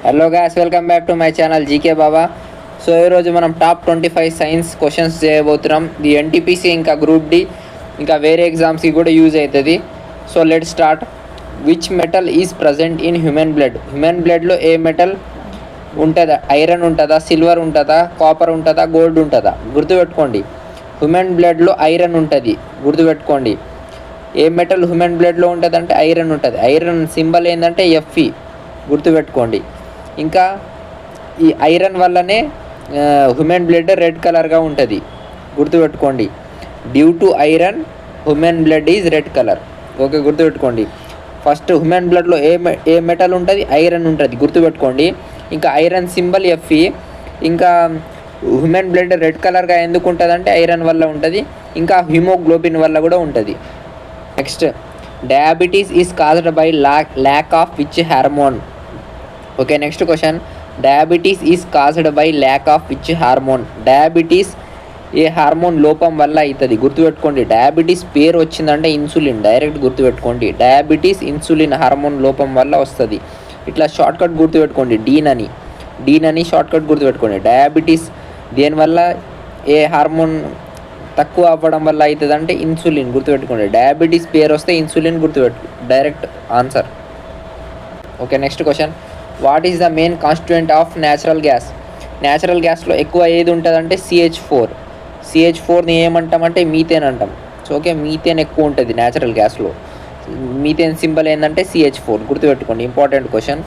Hello guys, welcome back to my channel GK Baba. So ఈరోజు మనం top 25 science questions చేయబోతున్నాం. The NTPC ఇంకా group D ఇంకా వేరే ఎగ్జామ్స్కి కూడా యూజ్ అవుతుంది. So let start. Which metal is present in human blood? Human బ్లడ్లో ఏ మెటల్ ఉంటుందా? ఐరన్ ఉంటుందా, సిల్వర్ ఉంటుందా, కాపర్ ఉంటుందా, గోల్డ్ ఉంటుందా? గుర్తుపెట్టుకోండి, హ్యూమన్ బ్లడ్లో ఐరన్ ఉంటుంది. గుర్తుపెట్టుకోండి, ఏ మెటల్ హ్యూమన్ బ్లడ్లో ఉంటుంది అంటే ఐరన్ ఉంటుంది. ఐరన్ సింబల్ ఏంటంటే ఎఫ్ఈ. గుర్తుపెట్టుకోండి. ఇంకా ఈ ఐరన్ వల్లనే హ్యూమన్ బ్లడ్ రెడ్ కలర్గా ఉంటుంది. గుర్తుపెట్టుకోండి, due to iron human blood is red colour. Okay, గుర్తుపెట్టుకోండి. ఫస్ట్ హ్యూమన్ బ్లడ్లో ఏ మెటల్ ఉంటుంది? ఐరన్ ఉంటుంది. గుర్తుపెట్టుకోండి. ఇంకా ఐరన్ సింబల్ ఎఫ్ఈ. ఇంకా హ్యూమన్ బ్లడ్ రెడ్ కలర్గా ఎందుకు ఉంటుంది అంటే ఐరన్ వల్ల ఉంటుంది. ఇంకా హిమోగ్లోబిన్ వల్ల కూడా ఉంటుంది. Next, diabetes is caused by lack of which hormone? Okay, next question. Diabetes is caused by lack of which hormone? Diabetes A hormone లోపం వల్ల అవుతుంది? గుర్తుపెట్టుకోండి, డయాబెటీస్ పేరు వచ్చిందంటే ఇన్సులిన్. డైరెక్ట్ గుర్తుపెట్టుకోండి, డయాబెటీస్ ఇన్సులిన్ హార్మోన్ లోపం వల్ల వస్తుంది. ఇట్లా షార్ట్కట్ గుర్తుపెట్టుకోండి, డీన్ అని షార్ట్కట్ గుర్తుపెట్టుకోండి. డయాబెటీస్ దేనివల్ల, ఏ హార్మోన్ తక్కువ అవ్వడం వల్ల అవుతుంది అంటే ఇన్సులిన్. గుర్తుపెట్టుకోండి, డయాబెటీస్ పేరు వస్తే ఇన్సులిన్ గుర్తుపెట్టు, direct answer. Okay, next question. What is the main constituent of natural gas? Natural గ్యాస్లో ఎక్కువ ఏది ఉంటుందంటే CH4. CH4ని ఏమంటామంటే మీథేన్ అంటాం. సో ఓకే, మీథేన్ ఎక్కువ ఉంటుంది న్యాచురల్ గ్యాస్లో. మీథేన్ సింబల్ ఏంటంటే CH4. గుర్తుపెట్టుకోండి, important question.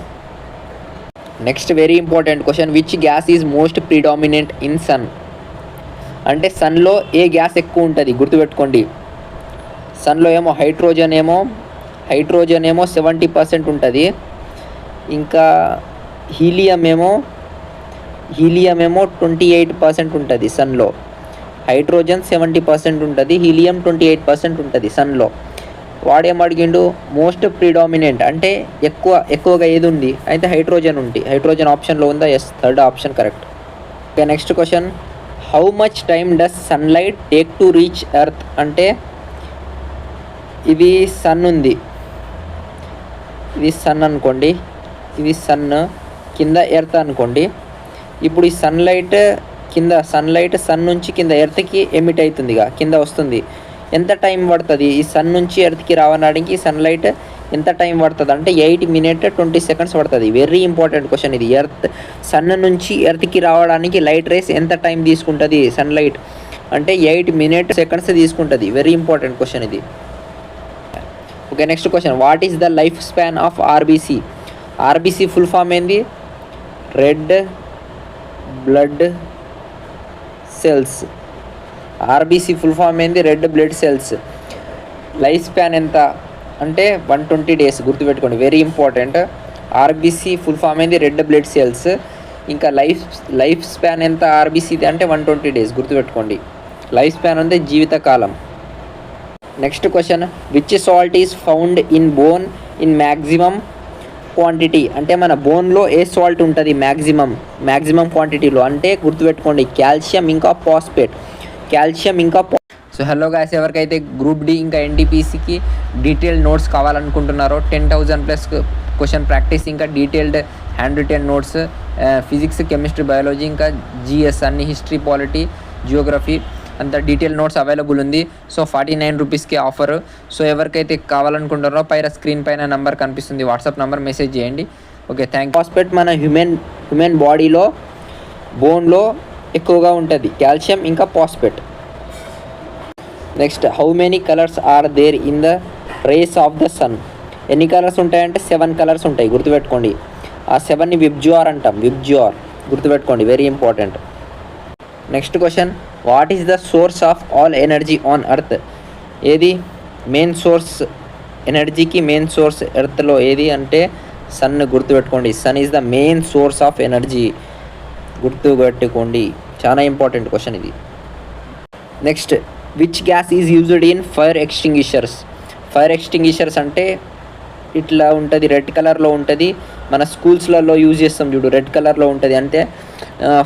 Next very important question. Which gas is most predominant in sun? అంటే సన్లో ఏ గ్యాస్ ఎక్కువ ఉంటుంది? గుర్తుపెట్టుకోండి, సన్లో ఏమో హైడ్రోజన్ ఏమో 70% ఉంటుంది. ఇంకా హీలియం ఏమో 28% ఉంటుంది సన్లో. హైడ్రోజన్ 70% ఉంటుంది, హీలియం 28% ఉంటుంది సన్లో. వాడేమడిగిండు? మోస్ట్ ప్రిడామినెంట్ అంటే ఎక్కువగా ఏది ఉంది అయితే హైడ్రోజన్ ఉంది. హైడ్రోజన్ ఆప్షన్లో ఉందా? Yes, third option correct. Okay, next question. How much time does sunlight take to reach earth? అంటే ఇది సన్ ఉంది, ఇది సన్ అనుకోండి, ఇది సన్, కింద ఎర్త్ అనుకోండి. ఇప్పుడు ఈ సన్లైట్ సన్ నుంచి కింద ఎర్త్కి ఎమిట్ అవుతుంది, కింద వస్తుంది. ఎంత టైం పడుతుంది ఈ సన్ నుంచి ఎర్త్కి రావడానికి? సన్లైట్ ఎంత టైం పడుతుంది అంటే 8 minutes 20 seconds పడుతుంది. వెరీ ఇంపార్టెంట్ క్వశ్చన్ ఇది. సన్ నుంచి ఎర్త్కి రావడానికి లైట్ రేస్ ఎంత టైం తీసుకుంటుంది? సన్లైట్ అంటే 8 minutes seconds తీసుకుంటుంది. వెరీ ఇంపార్టెంట్ క్వశ్చన్ ఇది. Okay, next question. What is the life span of RBC? RBC full form ఏంది? Red blood cells. RBC full form ఏంది? Red blood cells. Life span ఎంత అంటే 120 days. గుర్తుపెట్టుకోండి, very important. RBC full form ఏంది? Red blood cells. ఇంకా life span ఎంత ఆర్బీసీది అంటే 120 days. గుర్తుపెట్టుకోండి, లైఫ్ స్పాన్ అంటే జీవితకాలం. Next question. Which salt is found in bone in maximum quantity? అంటే మన బోన్లో ఏ సాల్ట్ ఉంటుంది మ్యాక్సిమం క్వాంటిటీలో అంటే? గుర్తుపెట్టుకోండి, కాల్షియం ఇంకా ఫాస్ఫేట్. సో హలో గాయ్స్, ఎవరికైతే గ్రూప్ డి ఇంకా ఎన్టీపీసీకి డీటెయిల్డ్ నోట్స్ కావాలనుకుంటున్నారో 10,000+ క్వశ్చన్ ప్రాక్టీస్, ఇంకా detailed hand written notes, physics, chemistry, biology, ఇంకా జిఎస్ అన్ని, హిస్టరీ, పాలిటీ, జియోగ్రఫీ అంత డీటెయిల్ నోట్స్ అవైలబుల్ ఉంది. సో 49 రూపీస్కి ఆఫర్. సో ఎవరికైతే కావాలనుకుంటున్నారో పైన స్క్రీన్ పైన నెంబర్ కనిపిస్తుంది, వాట్సాప్ నెంబర్, మెసేజ్ చేయండి. Okay, thank you. ఫాస్ఫేట్ మన హ్యూమన్ బాడీలో బోన్లో ఎక్కువగా ఉంటుంది, కాల్షియం ఇంకా phosphate. Next, how many colours are there in the rays of the sun? ఎన్ని కలర్స్ ఉంటాయంటే 7 కలర్స్ ఉంటాయి. గుర్తుపెట్టుకోండి, ఆ 7ని విబ్జ్యుఆర్ అంటాం. గుర్తుపెట్టుకోండి, very important. Next question. What is the source of all energy on earth? ఏది మెయిన్ సోర్స్? ఎనర్జీకి main source ఎర్త్లో ఏది అంటే సన్. గుర్తుపెట్టుకోండి, sun is the main source of energy. గుర్తుపెట్టుకోండి, చాలా ఇంపార్టెంట్ క్వశ్చన్ ఇది. Next, which gas is used in fire extinguishers? Fire extinguishers అంటే ఇట్లా ఉంటుంది, రెడ్ కలర్లో ఉంటుంది. మన స్కూల్స్లలో యూజ్ చేస్తాం చూడు, రెడ్ కలర్లో ఉంటుంది. అంటే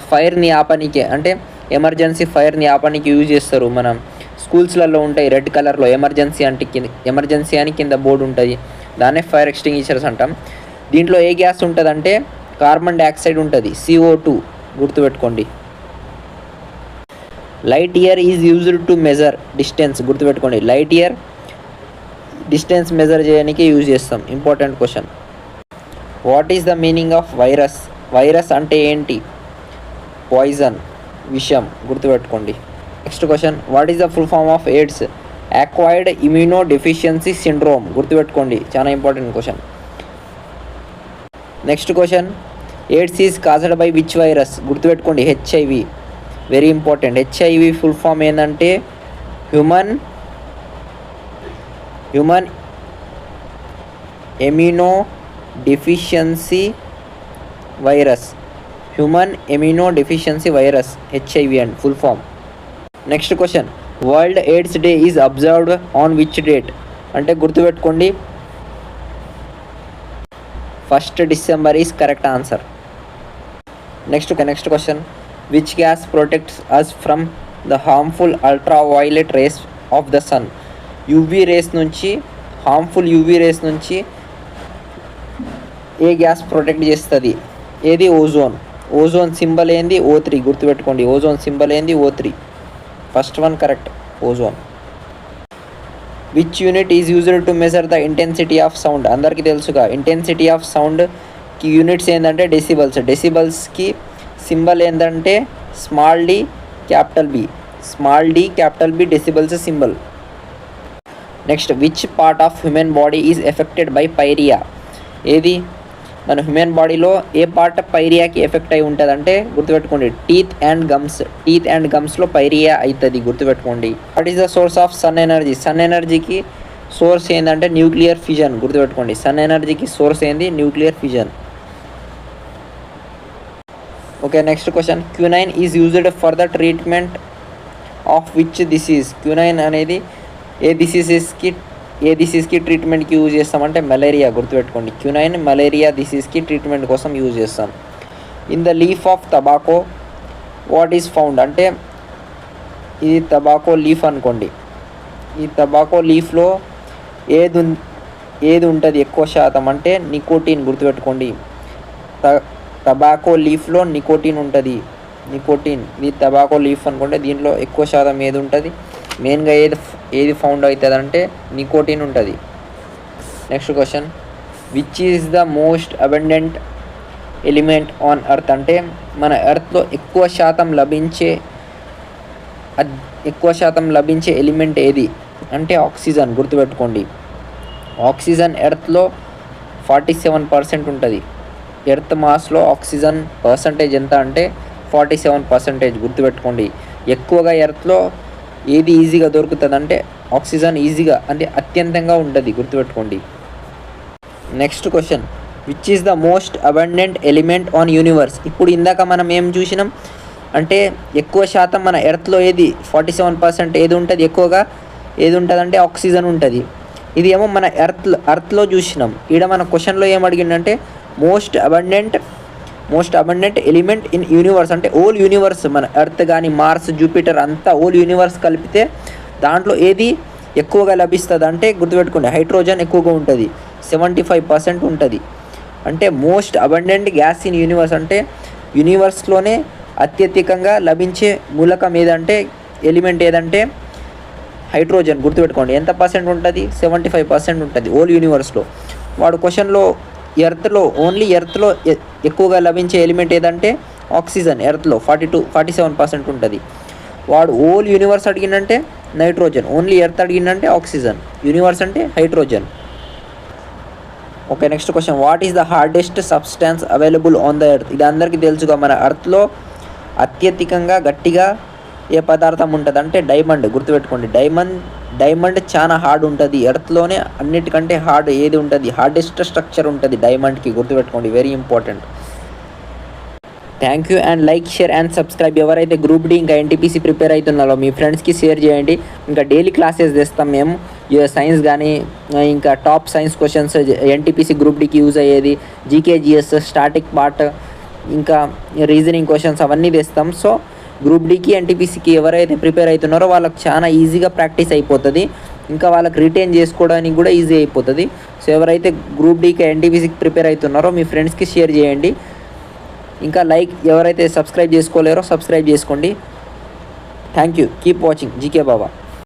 ఫైర్ని ఆపనీకే, అంటే ఎమర్జెన్సీ ఫైర్ని ఆపడానికి యూజ్ చేస్తారు. మనం స్కూల్స్లలో ఉంటాయి రెడ్ కలర్లో, ఎమర్జెన్సీ అని కింద బోర్డు ఉంటుంది. దాన్నే ఫైర్ ఎక్స్టింగ్విషర్స్ అంటాం. దీంట్లో ఏ గ్యాస్ ఉంటుందంటే కార్బన్ డైఆక్సైడ్ ఉంటుంది, CO2 గుర్తుపెట్టుకోండి. Light year is used to measure distance గుర్తుపెట్టుకోండి. లైట్ ఇయర్ డిస్టెన్స్ మెజర్ చేయడానికి యూజ్ చేస్తాం. Important question. What is the meaning of virus? Virus అంటే ఏంటి? పాయిజన్, విషం గుర్తుపెట్టుకోండి. Next question. What is the full form of AIDS? Acquired immunodeficiency syndrome గుర్తుపెట్టుకోండి, చాలా important question. Next question. AIDS is caused by which virus? గుర్తుపెట్టుకోండి, HIV. Very important. HIV full form ఏంటంటే human immunodeficiency virus. Human immunodeficiency virus, HIV and full form. Next question. World AIDS day is observed on which date? అంటే గుర్తుపెట్టుకోండి, 1st December is correct answer. Next question. Which gas protects us from the harmful ultraviolet rays of the sun? UV rays నుంచి, harmful UV rays నుంచి ఏ gas protect చేస్తుంది? ఏది? Ozone. Ozone symbol ఏంది? O3 గుర్తుపెట్టుకోండి. Ozone symbol ఏంది? O3. First one correct, ozone. Which unit is used to measure the intensity of sound? అందరికీ తెలుసుగా, ఇంటెన్సిటీ ఆఫ్ సౌండ్కి యూనిట్స్ ఏంటంటే డెసిబల్స్. డెసిబల్స్కి సింబల్ ఏంటంటే small d capital B. Small d capital B decibels symbol. Next. Which part of human body is affected by pyorrhea? ఏది? మన human బాడీలో ఏ part పైరియాకి effect అయి ఉంటుంది అంటే గుర్తుపెట్టుకోండి, teeth and gums. Teeth and గమ్స్లో పైరియా అవుతుంది, గుర్తుపెట్టుకోండి. What is the source of sun energy? Sun ఎనర్జీకి సోర్స్ ఏంటంటే న్యూక్లియర్ ఫిజన్, గుర్తుపెట్టుకోండి. సన్ ఎనర్జీకి సోర్స్ ఏంది? Nuclear fission. Okay, next question. Quinine is used for the treatment of which disease? Quinine అనేది ఏ డిసీజ్కి ట్రీట్మెంట్కి యూజ్ చేస్తామంటే మలేరియా, గుర్తుపెట్టుకోండి. క్యూనైన్ మలేరియా డిసీజ్కి ట్రీట్మెంట్ కోసం యూజ్ చేస్తాం. In the leaf of tobacco what is found? అంటే ఇది టబాకో లీఫ్ అనుకోండి. ఈ టబాకో లీఫ్లో ఏది ఉంటుంది ఎక్కువ శాతం అంటే నికోటిన్, గుర్తుపెట్టుకోండి. టబాకో లీఫ్లో నికోటిన్ ఉంటుంది, నికోటిన్. ఇది టబాకో లీఫ్ అనుకుంటే దీంట్లో ఎక్కువ శాతం ఏది ఉంటుంది? మెయిన్గా ఏది ఫౌండ్ అవుతుంది అంటే నికోటిన్ ఉంటుంది. Next question. Which is the most abundant element on earth? అంటే మన ఎర్త్లో ఎక్కువ శాతం లభించే ఎలిమెంట్ ఏది అంటే ఆక్సిజన్, గుర్తుపెట్టుకోండి. ఆక్సిజన్ ఎర్త్లో 47% ఉంటుంది. ఎర్త్ మాస్లో ఆక్సిజన్ పర్సంటేజ్ ఎంత అంటే 47%, గుర్తుపెట్టుకోండి. ఎక్కువగా ఎర్త్లో ఏది ఈజీగా దొరుకుతుంది అంటే ఆక్సిజన్ ఈజీగా అంటే అత్యంతంగా ఉంటుంది, గుర్తుపెట్టుకోండి. Next question. Which is the most abundant element on universe? ఇప్పుడు ఇందాక మనం ఏం చూసినాం అంటే ఎక్కువ శాతం మన ఎర్త్లో ఏది 47% ఏది ఉంటుంది, ఎక్కువగా ఏది ఉంటుంది అంటే ఆక్సిజన్ ఉంటుంది. ఇది ఏమో మన ఎర్త్లో చూసినాం. ఈడ మన క్వశ్చన్లో ఏం అడిగిందంటే most abundant element in universe అంటే ఓల్ యూనివర్స్, మన ఎర్త్ కానీ మార్స్ జూపిటర్ అంతా ఓల్ యూనివర్స్ కలిపితే దాంట్లో ఏది ఎక్కువగా లభిస్తుంది అంటే గుర్తుపెట్టుకోండి హైడ్రోజన్ ఎక్కువగా ఉంటుంది, 75% ఉంటుంది. అంటే most abundant gas in universe అంటే యూనివర్స్లోనే అత్యధికంగా లభించే మూలకం ఏదంటే ఎలిమెంట్ ఏదంటే హైడ్రోజన్, గుర్తుపెట్టుకోండి. ఎంత పర్సెంట్ ఉంటుంది? 75% ఉంటుంది ఓల్ యూనివర్స్లో. వాడు క్వశ్చన్లో ఓన్లీ ఎర్త్లో ఎక్కువగా లభించే ఎలిమెంట్ ఏదంటే ఆక్సిజన్, ఎర్త్లో 47% ఉంటుంది. వాడు ఓల్ యూనివర్స్ అడిగిందంటే నైట్రోజన్, ఓన్లీ ఎర్త్ అడిగిందంటే ఆక్సిజన్, యూనివర్స్ అంటే hydrogen. Okay, next question. What is the hardest substance available on the earth? ఇది అందరికీ తెలుసుగా, మన ఎర్త్లో అత్యధికంగా గట్టిగా ఏ పదార్థం ఉంటుంది అంటే డైమండ్, గుర్తుపెట్టుకోండి. డైమండ్ చాలా హార్డ్ ఉంటుంది. ఎర్త్లోనే అన్నిటికంటే హార్డ్ ఏది ఉంటుంది? హార్డెస్ట్ స్ట్రక్చర్ ఉంటుంది డైమండ్కి, గుర్తుపెట్టుకోండి. Very important. Thank you and like, share and subscribe. ఎవరైతే గ్రూప్ డి ఇంకా ఎన్టీపీసీ ప్రిపేర్ అవుతున్నారో మీ ఫ్రెండ్స్కి షేర్ చేయండి. ఇంకా డైలీ క్లాసెస్ తెస్తాం మేము, సైన్స్ కానీ ఇంకా top science questions NTPC group డికి యూజ్ అయ్యేది, జీకే జిఎస్ స్టాటిక్ పార్ట్ ఇంకా రీజనింగ్ క్వశ్చన్స్ అవన్నీ తెస్తాం. సో గ్రూప్ డికి ఎన్టీపీసీకి ఎవరైతే ప్రిపేర్ అవుతున్నారో వాళ్ళకి చాలా ఈజీగా ప్రాక్టీస్ అయిపోతుంది, ఇంకా వాళ్ళకి రిటైన్ చేసుకోవడానికి కూడా ఈజీ అయిపోతుంది. సో ఎవరైతే గ్రూప్ డికి ఎన్టీపీసీకి ప్రిపేర్ అవుతున్నారో మీ ఫ్రెండ్స్కి షేర్ చేయండి. ఇంకా లైక్ ఎవరైతే సబ్స్క్రైబ్ చేసుకోలేరో సబ్స్క్రైబ్ చేసుకోండి. Thank you. Keep watching GK Baba.